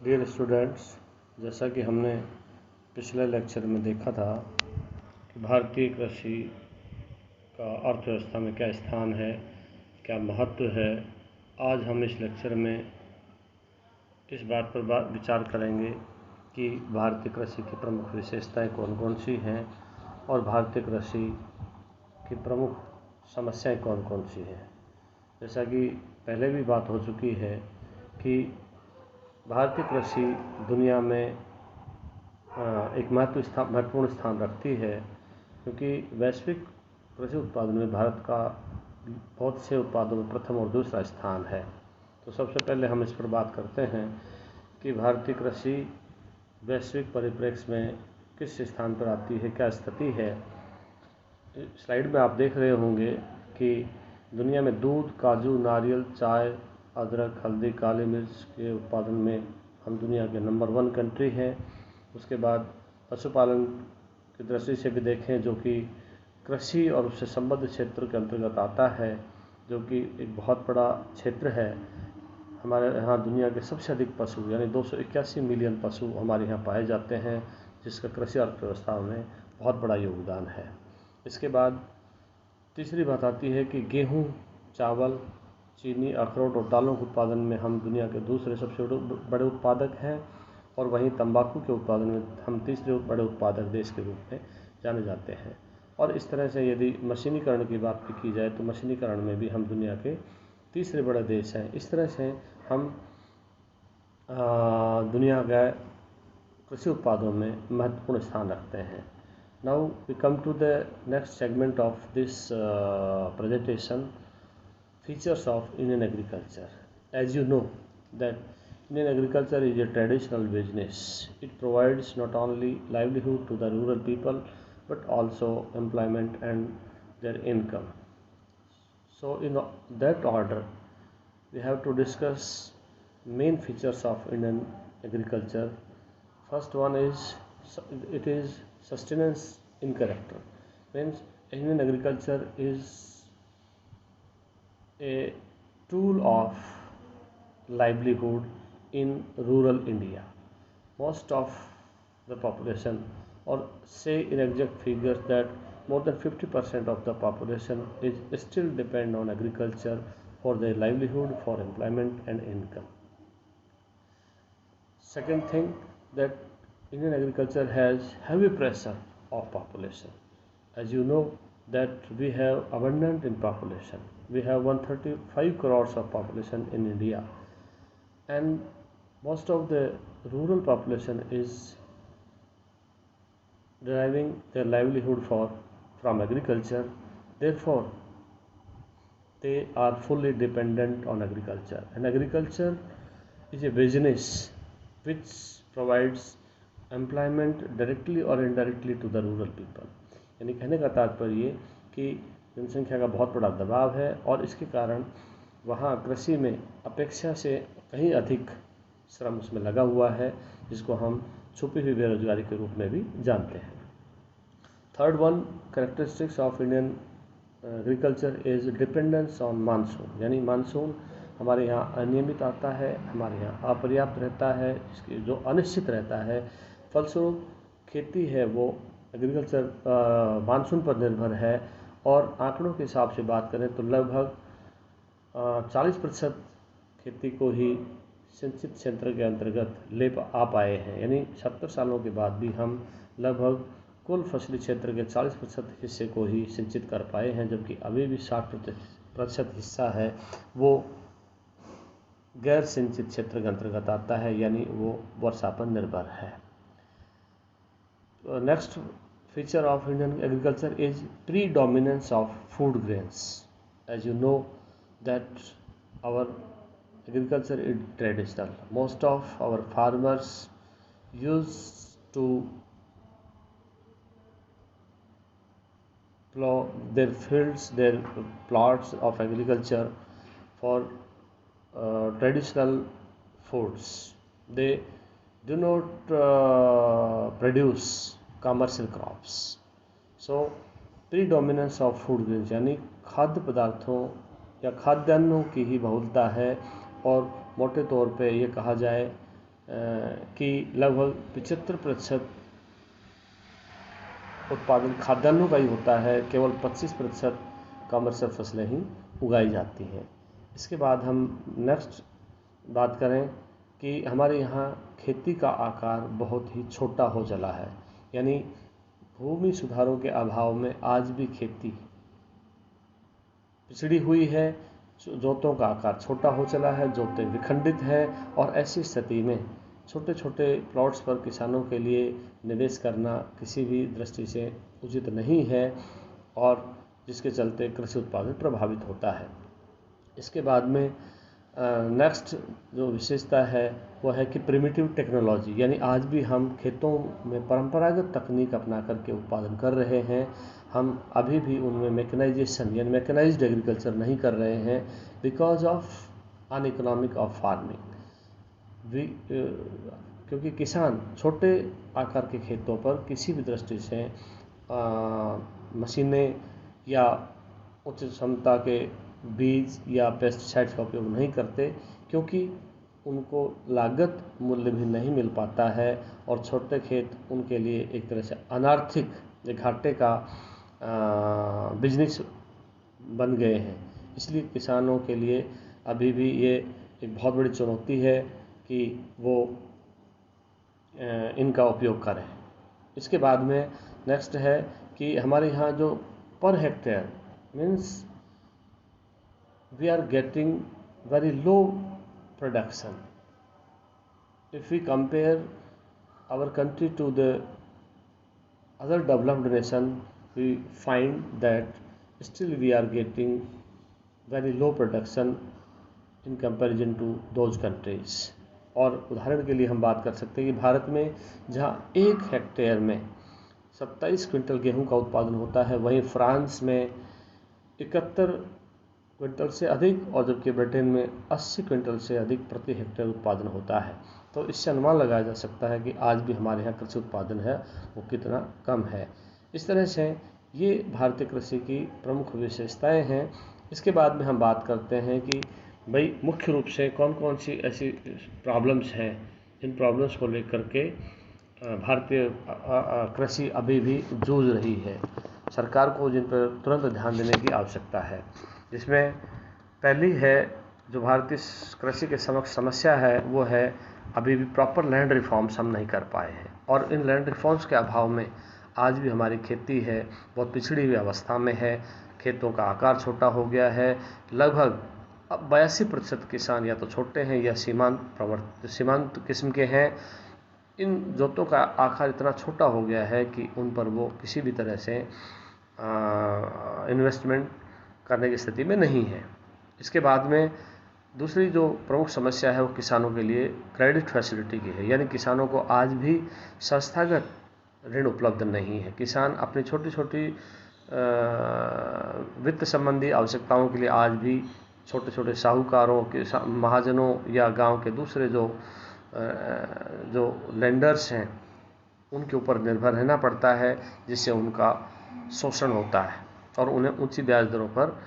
Dear students, जैसा कि हमने पिछले लेक्चर में देखा था कि भारतीय कृषि का अर्थव्यवस्था में क्या स्थान है, क्या महत्व है। आज हम इस लेक्चर में इस बात पर विचार करेंगे कि भारतीय कृषि की प्रमुख विशेषताएं कौन कौन सी हैं और भारतीय कृषि की प्रमुख समस्याएं कौन कौन सी हैं। जैसा कि पहले भी बात हो चुकी है कि भारतीय कृषि दुनिया में एक महत्वपूर्ण स्थान रखती है, क्योंकि वैश्विक कृषि उत्पादन में भारत का बहुत से उत्पादों में प्रथम और दूसरा स्थान है। तो सबसे पहले हम इस पर बात करते हैं कि भारतीय कृषि वैश्विक परिप्रेक्ष्य में किस स्थान पर आती है, क्या स्थिति है। स्लाइड में आप देख रहे होंगे कि दुनिया में दूध, काजू, नारियल, चाय, अदरक, हल्दी, काली मिर्च के उत्पादन में हम दुनिया के नंबर 1 कंट्री हैं। उसके बाद पशुपालन की दृष्टि से भी देखें, जो कि कृषि और उससे संबद्ध क्षेत्र के अंतर्गत आता है, जो कि एक बहुत बड़ा क्षेत्र है। हमारे यहाँ दुनिया के सबसे अधिक पशु यानी 281 मिलियन पशु हमारे यहाँ पाए जाते हैं, जिसका कृषि अर्थव्यवस्था में बहुत बड़ा योगदान है। इसके बाद तीसरी बात आती है कि गेहूँ, चावल, चीनी, अखरोट और दालों के उत्पादन में हम दुनिया के दूसरे सबसे बड़े उत्पादक हैं, और वहीं तंबाकू के उत्पादन में हम तीसरे बड़े उत्पादक देश के रूप में जाने जाते हैं। और इस तरह से यदि मशीनीकरण की बात भी की जाए तो मशीनीकरण में भी हम दुनिया के तीसरे बड़े देश हैं। इस तरह से हम दुनिया के कृषि उत्पादों में महत्वपूर्ण स्थान रखते हैं। Now we come to the next segment of this presentation, features of Indian agriculture. As you know that Indian agriculture is a traditional business. It provides not only livelihood to the rural people but also employment and their income. So in that order, we have to discuss main features of Indian agriculture. First one is it is sustenance in character. Means Indian agriculture is a tool of livelihood in rural India. Most of the population, or say in exact figures that more than 50% of the population is still depend on agriculture for their livelihood, for employment and income. Second thing, that Indian agriculture has heavy pressure of population. As you know that we have abundant in population. We have 135 crores of population in India, and most of the rural population is deriving their livelihood from agriculture. Therefore, they are fully dependent on agriculture, and agriculture is a business which provides employment directly or indirectly to the rural people. यानी कहने का तात्पर्य ये कि जनसंख्या का बहुत बड़ा दबाव है, और इसके कारण वहाँ कृषि में अपेक्षा से कहीं अधिक श्रम उसमें लगा हुआ है, जिसको हम छुपी हुई बेरोजगारी के रूप में भी जानते हैं। Third one, characteristics of Indian agriculture is dependence on monsoon. यानी मानसून हमारे यहाँ अनियमित आता है, हमारे यहाँ अपर्याप्त रहता है, इसकी जो अनिश्चित रहता है। फलस्वरूप खेती है वो एग्रीकल्चर मानसून पर निर्भर है, और आंकड़ों के हिसाब से बात करें तो लगभग 40% खेती को ही सिंचित क्षेत्र के अंतर्गत ले आ पाए हैं। यानी 70 सालों के बाद भी हम लगभग कुल फसली क्षेत्र के 40% हिस्से को ही सिंचित कर पाए हैं, जबकि अभी भी 60% हिस्सा है वो गैर सिंचित क्षेत्र के अंतर्गत आता है, यानी वो वर्षा पर निर्भर है। Next feature of Indian agriculture is predominance of food grains. As you know that our agriculture is traditional. Most of our farmers used to plow their fields, their plots of agriculture for traditional foods. They do not produce commercial crops. So predominance of food grains यानी खाद्य पदार्थों या खाद्यान्नों की ही बहुलता है, और मोटे तौर पे ये कहा जाए कि लगभग 75% उत्पादन खाद्यान्नों का ही होता है, केवल 25% कमर्शियल फसलें ही उगाई जाती हैं। इसके बाद हम नेक्स्ट बात करें कि हमारे यहाँ खेती का आकार बहुत ही छोटा हो चला है, यानी भूमि सुधारों के अभाव में आज भी खेती पिछड़ी हुई है। जोतों का आकार छोटा हो चला है, जोतें विखंडित है, और ऐसी स्थिति में छोटे छोटे प्लॉट्स पर किसानों के लिए निवेश करना किसी भी दृष्टि से उचित नहीं है, और जिसके चलते कृषि उत्पादन प्रभावित होता है। इसके बाद में नेक्स्ट जो विशेषता है वो है कि प्रिमिटिव टेक्नोलॉजी, यानी आज भी हम खेतों में परंपरागत तकनीक अपना करके उत्पादन कर रहे हैं। हम अभी भी उनमें मैकेनाइजेशन यानी मैकेनाइज्ड एग्रीकल्चर नहीं कर रहे हैं बिकॉज ऑफ अनइकोनॉमिक ऑफ फार्मिंग। क्योंकि किसान छोटे आकार के खेतों पर किसी भी दृष्टि से मशीनें या उच्च क्षमता के बीज या पेस्टिसाइड्स का उपयोग नहीं करते, क्योंकि उनको लागत मूल्य भी नहीं मिल पाता है, और छोटे खेत उनके लिए एक तरह से अनार्थिक घाटे का बिजनेस बन गए हैं। इसलिए किसानों के लिए अभी भी ये एक बहुत बड़ी चुनौती है कि वो इनका उपयोग करें। इसके बाद में नेक्स्ट है कि हमारे यहाँ जो per hectare means we are getting very low production. If we compare our country to the other developed nation, we find that still we are getting very low production in comparison to those countries. और उदाहरण के लिए हम बात कर सकते हैं कि भारत में जहाँ 1 हेक्टेयर में 27 क्विंटल गेहूं का उत्पादन होता है, वहीं फ्रांस में 71 क्विंटल से अधिक, और जबकि ब्रिटेन में 80 क्विंटल से अधिक प्रति हेक्टेयर उत्पादन होता है। तो इससे अनुमान लगाया जा सकता है कि आज भी हमारे यहाँ कृषि उत्पादन है वो कितना कम है। इस तरह से ये भारतीय कृषि की प्रमुख विशेषताएं हैं। इसके बाद में हम बात करते हैं कि भाई मुख्य रूप से कौन कौन सी ऐसी प्रॉब्लम्स हैं, जिन प्रॉब्लम्स को लेकर के भारतीय कृषि अभी भी जूझ रही है, सरकार को जिन पर तुरंत ध्यान देने की आवश्यकता है। जिसमें पहली है जो भारतीय कृषि के समक्ष समस्या है वो है अभी भी प्रॉपर लैंड रिफॉर्म्स हम नहीं कर पाए हैं, और इन लैंड रिफॉर्म्स के अभाव में आज भी हमारी खेती है बहुत पिछड़ी हुई अवस्था में है। खेतों का आकार छोटा हो गया है। लगभग 82% किसान या तो छोटे हैं या सीमांत किस्म के हैं। इन जोतों का आकार इतना छोटा हो गया है कि उन पर वो किसी भी तरह से इन्वेस्टमेंट करने की स्थिति में नहीं है। इसके बाद में दूसरी जो प्रमुख समस्या है वो किसानों के लिए क्रेडिट फैसिलिटी की है, यानी किसानों को आज भी संस्थागत ऋण उपलब्ध नहीं है। किसान अपनी छोटी छोटी वित्त संबंधी आवश्यकताओं के लिए आज भी छोटे छोटे साहूकारों के महाजनों या गांव के दूसरे जो लेंडर्स हैं उनके ऊपर निर्भर रहना पड़ता है, जिससे उनका शोषण होता है और उन्हें ऊंची ब्याज दरों पर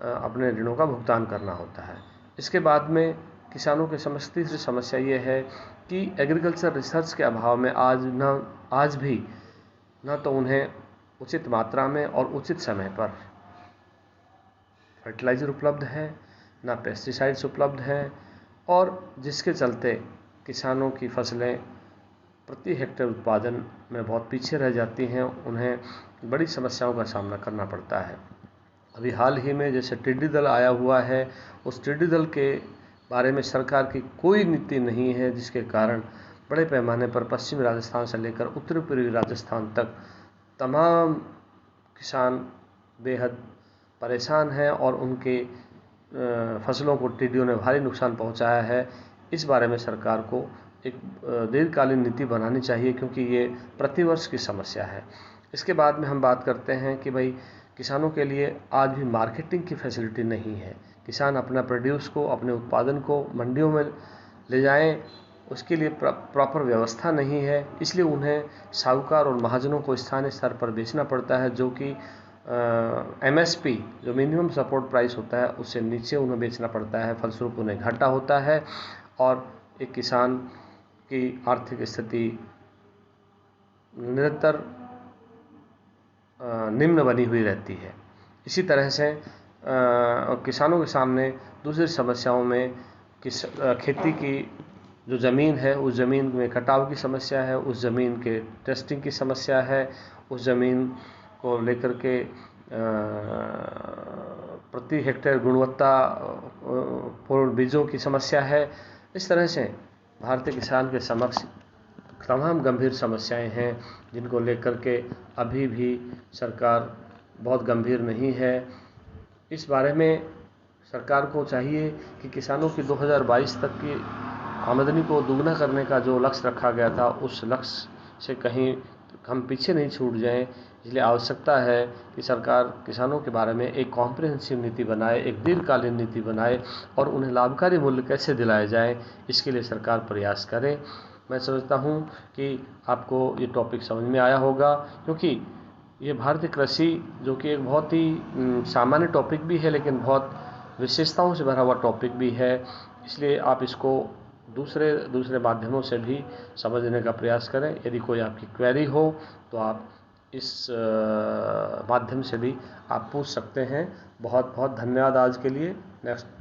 अपने ऋणों का भुगतान करना होता है। इसके बाद में किसानों की तीसरी समस्या ये है कि एग्रीकल्चर रिसर्च के अभाव में आज भी न तो उन्हें उचित मात्रा में और उचित समय पर फर्टिलाइज़र उपलब्ध है, ना पेस्टिसाइड्स उपलब्ध हैं, और जिसके चलते किसानों की फसलें प्रति हेक्टेयर उत्पादन में बहुत पीछे रह जाती हैं। उन्हें बड़ी समस्याओं का सामना करना पड़ता है। अभी हाल ही में जैसे टिड्डी दल आया हुआ है, उस टिड्डी दल के बारे में सरकार की कोई नीति नहीं है, जिसके कारण बड़े पैमाने पर पश्चिमी राजस्थान से लेकर उत्तरी पूर्वी राजस्थान तक तमाम किसान बेहद परेशान हैं और उनके फसलों को टिड्डियों ने भारी नुकसान पहुंचाया है। इस बारे में सरकार को एक दीर्घकालीन नीति बनानी चाहिए, क्योंकि ये प्रतिवर्ष की समस्या है। इसके बाद में हम बात करते हैं कि भाई किसानों के लिए आज भी मार्केटिंग की फैसिलिटी नहीं है। किसान अपना प्रोड्यूस को, अपने उत्पादन को मंडियों में ले जाएं, उसके लिए प्रॉपर व्यवस्था नहीं है। इसलिए उन्हें साहूकार और महाजनों को स्थानीय स्तर पर बेचना पड़ता है, जो कि MSP जो मिनिमम सपोर्ट प्राइस होता है उससे नीचे उन्हें बेचना पड़ता है। फलस्वरूप उन्हें घाटा होता है और एक किसान की आर्थिक स्थिति निरंतर निम्न बनी हुई रहती है। इसी तरह से किसानों के सामने दूसरी समस्याओं में खेती की जो ज़मीन है, उस ज़मीन में कटाव की समस्या है, उस ज़मीन के टेस्टिंग की समस्या है, उस ज़मीन को लेकर के प्रति हेक्टेयर गुणवत्ता पूर्ण बीजों की समस्या है। इस तरह से भारतीय किसान के समक्ष तमाम गंभीर समस्याएं हैं जिनको लेकर के अभी भी सरकार बहुत गंभीर नहीं है। इस बारे में सरकार को चाहिए कि किसानों की 2022 तक की आमदनी को दुगना करने का जो लक्ष्य रखा गया था, उस लक्ष्य से कहीं हम पीछे नहीं छूट जाएं। इसलिए आवश्यकता है कि सरकार किसानों के बारे में एक कॉम्प्रिहेंसिव नीति बनाए, एक दीर्घकालीन नीति बनाए और उन्हें लाभकारी मूल्य कैसे दिलाए जाए, इसके लिए सरकार प्रयास करे। मैं समझता हूँ कि आपको ये टॉपिक समझ में आया होगा, क्योंकि ये भारतीय कृषि जो कि एक बहुत ही सामान्य टॉपिक भी है, लेकिन बहुत विशेषताओं से भरा हुआ टॉपिक भी है। इसलिए आप इसको दूसरे माध्यमों से भी समझने का प्रयास करें। यदि कोई आपकी क्वेरी हो तो आप इस माध्यम से भी आप पूछ सकते हैं। बहुत बहुत धन्यवाद आज के लिए। नेक्स्ट